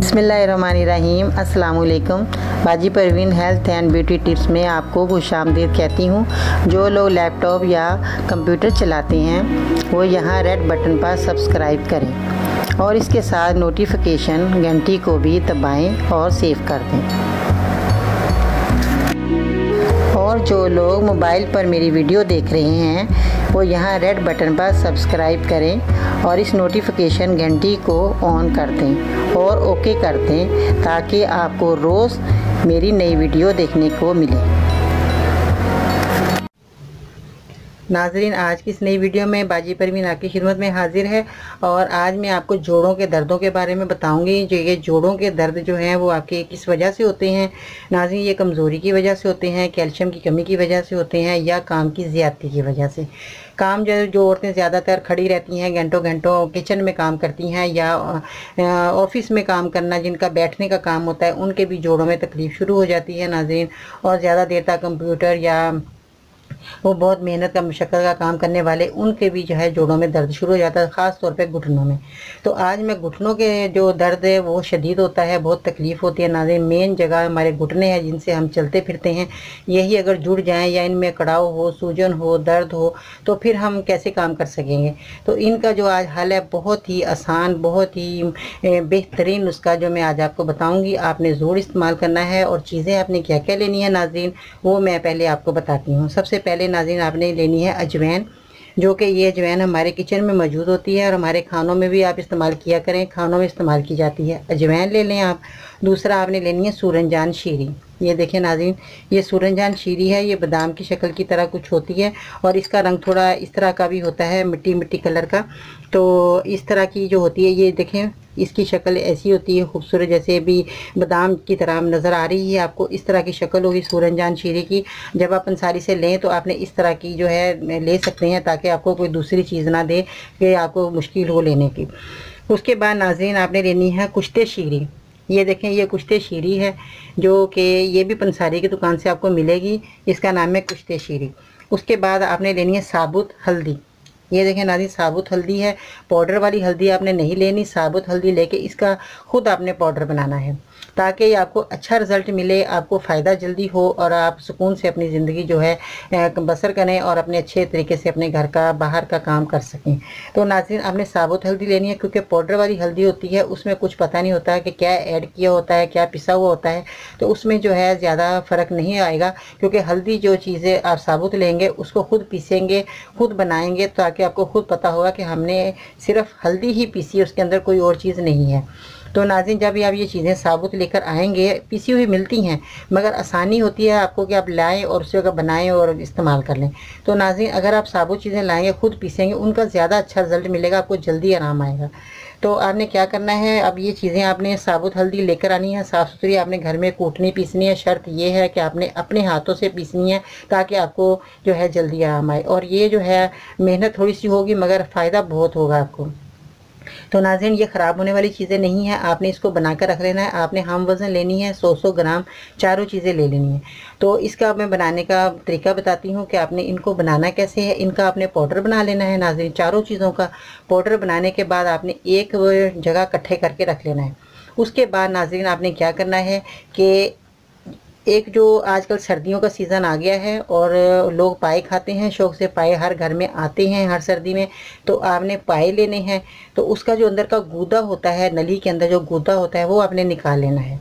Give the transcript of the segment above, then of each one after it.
बिस्मिल्लाहिर्रहमानिर्रहीम। अस्सलाम वालेकुम। बाजी Parveen health and beauty tips में आपको खुशामदीद कहती हूँ। जो लोग लैपटॉप या कंप्यूटर चलाते हैं वो यहाँ रेड बटन पर सब्सक्राइब करें और इसके साथ नोटिफिकेशन घंटी को भी दबाएं और सेव कर दें। और जो लोग मोबाइल पर मेरी वीडियो देख रहे हैं वो यहाँ रेड बटन पर सब्सक्राइब करें और इस नोटिफिकेशन घंटी को ऑन कर दें और ओके कर दें ताकि आपको रोज़ मेरी नई वीडियो देखने को मिले। नाज़रीन, आज की इस नई वीडियो में बाजी परवीन आपकी खिदमत में हाजिर है और आज मैं आपको जोड़ों के दर्दों के बारे में बताऊंगी। जो ये जोड़ों के दर्द जो हैं वो आपके किस वजह से होते हैं। नाज़रीन, ये कमज़ोरी की वजह से होते हैं, कैल्शियम की कमी की वजह से होते हैं या काम की ज़्यादती की वजह से। काम जो औरतें ज़्यादातर खड़ी रहती हैं, घंटों घंटों किचन में काम करती हैं या ऑफिस में काम करना, जिनका बैठने का काम होता है, उनके भी जोड़ों में तकलीफ़ शुरू हो जाती है नाज़रीन। और ज़्यादा देर तक कंप्यूटर या वो बहुत मेहनत का मशक्क़त का काम करने वाले, उनके भी जो है जोड़ों में दर्द शुरू हो जाता है, ख़ास तौर पे घुटनों में। तो आज मैं घुटनों के जो दर्द है वो शदीद होता है, बहुत तकलीफ़ होती है नाज़रीन। मेन जगह हमारे घुटने हैं जिनसे हम चलते फिरते हैं, यही अगर जुड़ जाएं या इनमें कड़ाव हो, सूजन हो, दर्द हो तो फिर हम कैसे काम कर सकेंगे। तो इनका जो आज हल है बहुत ही आसान, बहुत ही बेहतरीन नुस्खा जो मैं आज आपको बताऊँगी। आपने ज़रूर इस्तेमाल करना है और चीज़ें आपने क्या क्या लेनी है नाज़रीन वो मैं पहले आपको बताती हूँ। सबसे पहले नाज़रीन आपने लेनी है अजवैन, जो कि ये अजवैन हमारे किचन में मौजूद होती है और हमारे खानों में भी आप इस्तेमाल किया करें, खानों में इस्तेमाल की जाती है। अजवैन ले लें आप। दूसरा आपने लेनी है सूरजजान शीरी। ये देखें नाज़रीन, ये सूरजजान शीरी है, ये बादाम की शक्ल की तरह कुछ होती है और इसका रंग थोड़ा इस तरह का भी होता है, मिट्टी मिट्टी कलर का। तो इस तरह की जो होती है, ये देखें इसकी शक्ल ऐसी होती है खूबसूरत, जैसे भी बादाम की तरह नज़र आ रही है आपको, इस तरह की शक्ल होगी सूरजजान शीरी की। जब आप पंसारी से लें तो आपने इस तरह की जो है ले सकते हैं ताकि आपको कोई दूसरी चीज़ ना दे कि आपको मुश्किल हो लेने की। उसके बाद नाज़रीन आपने लेनी है कुश्ते शीरी। ये देखें, ये कुश्ते शीरी है जो कि ये भी पंसारी की दुकान से आपको मिलेगी, इसका नाम है कुश्ते शीरी। उसके बाद आपने लेनी है साबुत हल्दी। ये देखें नाज़रीन, साबुत हल्दी है, पाउडर वाली हल्दी आपने नहीं लेनी। साबुत हल्दी लेके इसका खुद आपने पाउडर बनाना है ताकि आपको अच्छा रिज़ल्ट मिले, आपको फ़ायदा जल्दी हो और आप सुकून से अपनी ज़िंदगी जो है बसर करें और अपने अच्छे तरीके से अपने घर का बाहर का काम कर सकें। तो नाज़रीन आपने साबुत हल्दी लेनी है, क्योंकि पाउडर वाली हल्दी होती है उसमें कुछ पता नहीं होता कि क्या ऐड किया होता है, क्या पिसा हुआ होता है, तो उसमें जो है ज़्यादा फ़र्क नहीं आएगा। क्योंकि हल्दी जो चीज़ें आप साबुत लेंगे उसको खुद पीसेंगे, खुद बनाएंगे, ताकि आपको खुद पता होगा कि हमने सिर्फ हल्दी ही पीसी है, उसके अंदर कोई और चीज़ नहीं है। तो नाज़रीन जब आप ये चीज़ें साबुत लेकर आएंगे, पीसी हुई मिलती हैं मगर आसानी होती है आपको कि आप लाएं और उसे बनाएं और इस्तेमाल कर लें। तो नाज़रीन अगर आप साबुत चीज़ें लाएंगे, खुद पीसेंगे, उनका ज़्यादा अच्छा रिज़ल्ट मिलेगा, आपको जल्दी आराम आएगा। तो आपने क्या करना है, अब ये चीज़ें आपने साबुत हल्दी लेकर आनी है, साफ़ सुथरी आपने घर में कूटनी पीसनी है। शर्त ये है कि आपने अपने हाथों से पीसनी है ताकि आपको जो है जल्दी आराम आए। और ये जो है मेहनत थोड़ी सी होगी मगर फ़ायदा बहुत होगा आपको। तो नाज़रीन ये ख़राब होने वाली चीज़ें नहीं हैं, आपने इसको बनाकर रख लेना है। आपने हम वज़न लेनी है 100 ग्राम, चारों चीज़ें ले लेनी है। तो इसका मैं बनाने का तरीका बताती हूँ कि आपने इनको बनाना कैसे है। इनका आपने पाउडर बना लेना है नाज़रीन। चारों चीज़ों का पाउडर बनाने के बाद आपने एक जगह इकट्ठे करके रख लेना है। उसके बाद नाज़रीन आपने क्या करना है कि एक जो आजकल सर्दियों का सीज़न आ गया है और लोग पाए खाते हैं शौक़ से, पाए हर घर में आते हैं हर सर्दी में। तो आपने पाए लेने हैं, तो उसका जो अंदर का गूदा होता है, नली के अंदर जो गूदा होता है वो आपने निकाल लेना है।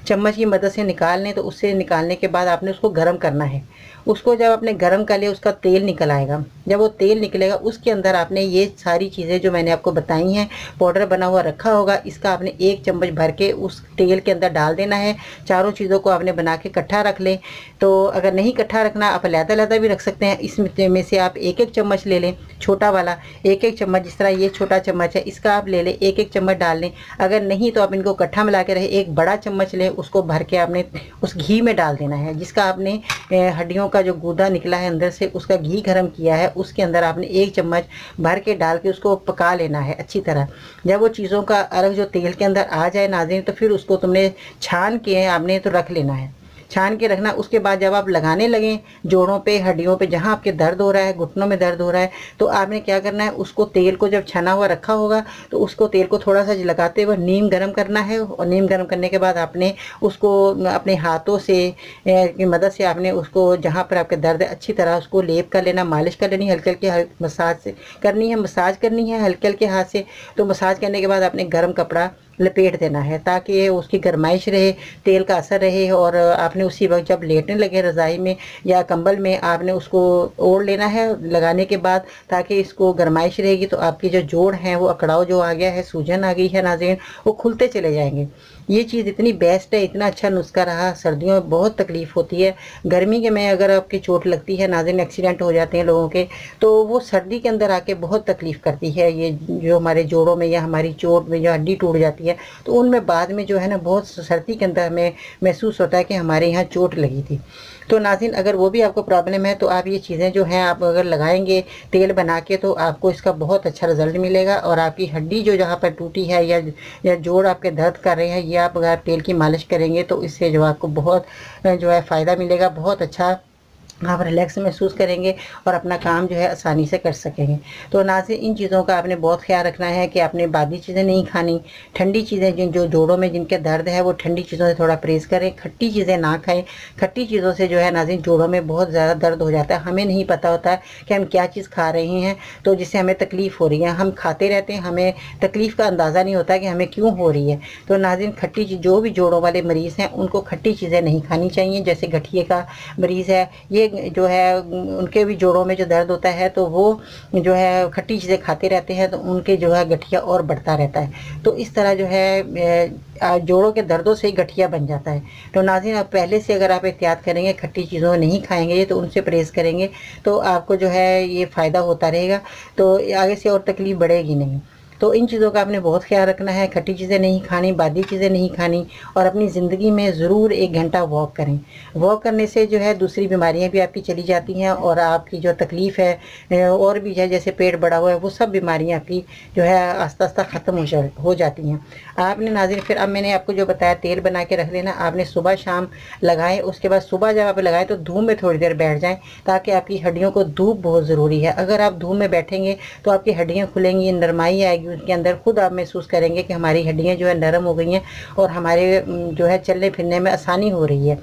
चम्मच की मदद से निकाल लें। तो उससे निकालने के बाद आपने उसको गर्म करना है। उसको जब आपने गर्म कर लिया उसका तेल निकल आएगा। जब वो तेल निकलेगा उसके अंदर आपने ये सारी चीज़ें जो मैंने आपको बताई हैं, पाउडर बना हुआ रखा होगा, इसका आपने 1 चम्मच भर के उस तेल के अंदर डाल देना है। चारों चीज़ों को आपने बना के इकट्ठा रख लें। तो अगर नहीं इकट्ठा रखना आप अलग-अलग भी रख सकते हैं। इसमें से आप 1-1 चम्मच ले लें, छोटा वाला 1-1 चम्मच, जिस तरह ये छोटा चम्मच है इसका आप ले लें, 1-1 चम्मच डाल लें। अगर नहीं तो आप इनको इकट्ठा मिला के रहे, एक बड़ा चम्मच लें, उसको भर के आपने उस घी में डाल देना है, जिसका आपने हड्डियों का जो गूदा निकला है अंदर से, उसका घी गर्म किया है, उसके अंदर आपने 1 चम्मच भर के डाल के उसको पका लेना है अच्छी तरह। जब वो चीज़ों का अर्क जो तेल के अंदर आ जाए नाज़रीन, तो फिर उसको तुमने छान के आपने तो रख लेना है। छान के रखना। उसके बाद जब आप लगाने लगें जोड़ों पे, हड्डियों पे, जहाँ आपके दर्द हो रहा है, घुटनों में दर्द हो रहा है, तो आपने क्या करना है, उसको तेल को जब छना हुआ रखा होगा तो उसको तेल को थोड़ा सा लगाते हुए नीम गर्म करना है। और नीम गर्म करने के बाद आपने उसको अपने हाथों से की मदद से आपने उसको जहाँ पर आपके दर्द है अच्छी तरह उसको लेप कर लेना, मालिश कर लेनी, हल्के हल्के मसाज से करनी है, मसाज करनी है हल्के हल्के हाथ से। तो मसाज करने के बाद आपने गर्म कपड़ा लपेट देना है ताकि उसकी गर्माइश रहे, तेल का असर रहे। और आपने उसी वक्त जब लेटने लगे रज़ाई में या कंबल में आपने उसको ओढ़ लेना है लगाने के बाद, ताकि इसको गर्माइश रहेगी तो आपकी जो जोड़ हैं वो अकड़ाव जो आ गया है, सूजन आ गई है नाज़रीन, वो खुलते चले जाएंगे। ये चीज़ इतनी बेस्ट है, इतना अच्छा नुस्खा रहा। सर्दियों में बहुत तकलीफ होती है, गर्मी के में अगर आपकी चोट लगती है नाज़रीन, एक्सीडेंट हो जाते हैं लोगों के, तो वो सर्दी के अंदर आके बहुत तकलीफ करती है। ये जो हमारे जोड़ों में या हमारी चोट में जो हड्डी टूट जाती है तो उनमें बाद में जो है ना बहुत सर्दी के अंदर हमें महसूस होता है कि हमारे यहाँ चोट लगी थी। तो नाज़रीन अगर वो भी आपको प्रॉब्लम है तो आप ये चीज़ें जो हैं आप अगर लगाएंगे तेल बना के तो आपको इसका बहुत अच्छा रिजल्ट मिलेगा। और आपकी हड्डी जो जहाँ पर टूटी है या जोड़ आपके दर्द कर रहे हैं, ये आप अगर तेल की मालिश करेंगे तो इससे जो आपको बहुत जो है फ़ायदा मिलेगा, बहुत अच्छा आप रिलैक्स महसूस करेंगे और अपना काम जो है आसानी से कर सकेंगे। तो नाज़रीन इन चीज़ों का आपने बहुत ख्याल रखना है कि आपने बादी चीज़ें नहीं खानी, ठंडी चीज़ें जो जोड़ों में जिनके दर्द है वो ठंडी चीज़ों से थोड़ा परहेज़ करें, खट्टी चीज़ें ना खाएं। खट्टी चीज़ों से जो है नाज़रीन जोड़ों में बहुत ज़्यादा दर्द हो जाता है, हमें नहीं पता होता है कि हम क्या चीज़ खा रहे हैं तो जिससे हमें तकलीफ़ हो रही है। हम खाते रहते हैं, हमें तकलीफ़ का अंदाज़ा नहीं होता कि हमें क्यों हो रही है। तो नाज़रीन खट्टी चीज़, जो भी जोड़ों वाले मरीज़ हैं उनको खट्टी चीज़ें नहीं खानी चाहिए। जैसे गठिए का मरीज़ है, ये जो है उनके भी जोड़ों में जो दर्द होता है तो वो जो है खट्टी चीज़ें खाते रहते हैं तो उनके जो है गठिया और बढ़ता रहता है। तो इस तरह जो है जोड़ों के दर्दों से ही गठिया बन जाता है। तो नाज़रीन आप पहले से अगर आप एहतियात करेंगे, खट्टी चीज़ों नहीं खाएंगे तो उनसे परहेज़ करेंगे तो आपको जो है ये फ़ायदा होता रहेगा, तो आगे से और तकलीफ़ बढ़ेगी नहीं। तो इन चीज़ों का आपने बहुत ख्याल रखना है, खट्टी चीज़ें नहीं खानी, बादी चीज़ें नहीं खानी। और अपनी ज़िंदगी में ज़रूर 1 घंटा वॉक करें। वॉक करने से जो है दूसरी बीमारियां भी आपकी चली जाती हैं और आपकी जो तकलीफ़ है और भी है, जैसे पेट बड़ा हुआ है, वो सब बीमारियां आपकी जो है आस्ता आस्ता ख़त्म हो जाती हैं। आपने नाज़रीन फिर अब मैंने आपको जो बताया तेल बना के रख लेना, आपने सुबह शाम लगाएं। उसके बाद सुबह जब आप लगाएं तो धूप में थोड़ी देर बैठ जाएँ ताकि आपकी हड्डियों को धूप बहुत ज़रूरी है। अगर आप धूप में बैठेंगे तो आपकी हड्डियाँ खुलेंगी, नरमाई आएगी उसके अंदर, खुद आप महसूस करेंगे कि हमारी हड्डियां जो है नरम हो गई हैं और हमारे जो है चलने फिरने में आसानी हो रही है।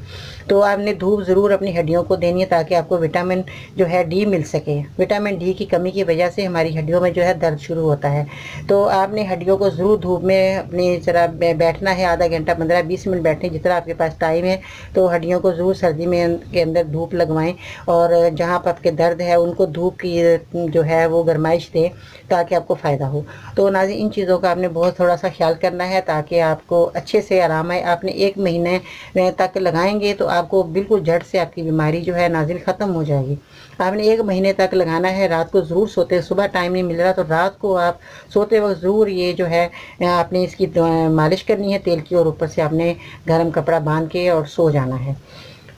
तो आपने धूप ज़रूर अपनी हड्डियों को देनी है ताकि आपको विटामिन जो है डी मिल सके। विटामिन डी की कमी की वजह से हमारी हड्डियों में जो है दर्द शुरू होता है। तो आपने हड्डियों को ज़रूर धूप में अपनी जरा बैठना है, आधा घंटा 15-20 मिनट बैठें जितना आपके पास टाइम है। तो हड्डियों को ज़रूर सर्दी में के अंदर धूप लगवाएं और जहाँ पर आपके दर्द है उनको धूप की जो है वो गर्माइश दें ताकि आपको फ़ायदा हो। तो नाज़रीन इन चीज़ों का आपने बहुत थोड़ा सा ख्याल करना है ताकि आपको अच्छे से आराम आए। आपने 1 महीने तक लगाएंगे तो आपको बिल्कुल झट से आपकी बीमारी जो है नाज़रीन ख़त्म हो जाएगी। आपने 1 महीने तक लगाना है। रात को ज़रूर सोते, सुबह टाइम नहीं मिल रहा तो रात को आप सोते वक्त ज़रूर ये जो है आपने इसकी मालिश करनी है तेल की और ऊपर से आपने गर्म कपड़ा बांध के और सो जाना है।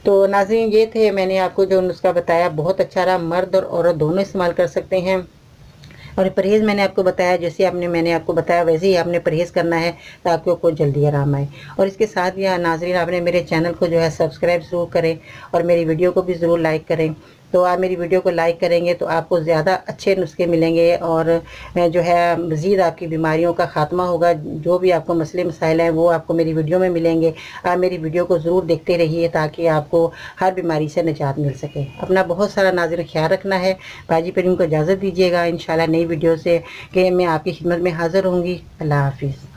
तो नाज़रीन ये थे मैंने आपको जो नुस्खा बताया, बहुत अच्छा रहा, मर्द और औरत दोनों इस्तेमाल कर सकते हैं। और परहेज़ मैंने आपको बताया, जैसे मैंने आपको बताया वैसे ही आपने परहेज़ करना है ताकि आपको जल्दी आराम आए। और इसके साथ ही नाज़रीन आपने मेरे चैनल को जो है सब्सक्राइब ज़रूर करें और मेरी वीडियो को भी ज़रूर लाइक करें। तो आप मेरी वीडियो को लाइक करेंगे तो आपको ज़्यादा अच्छे नुस्खे मिलेंगे और जो है मज़ीद आपकी बीमारियों का ख़ात्मा होगा। जो भी आपको मसले मसाइल हैं वो आपको मेरी वीडियो में मिलेंगे। आप मेरी वीडियो को ज़रूर देखते रहिए ताकि आपको हर बीमारी से निजात मिल सके। अपना बहुत सारा नाज़रीन ख्याल रखना है। बाजी परीम को इजाज़त दीजिएगा, इंशाल्लाह नई वीडियो से कि मैं आपकी खिदमत में हाज़िर होंगी। अल्लाह हाफ़िज़।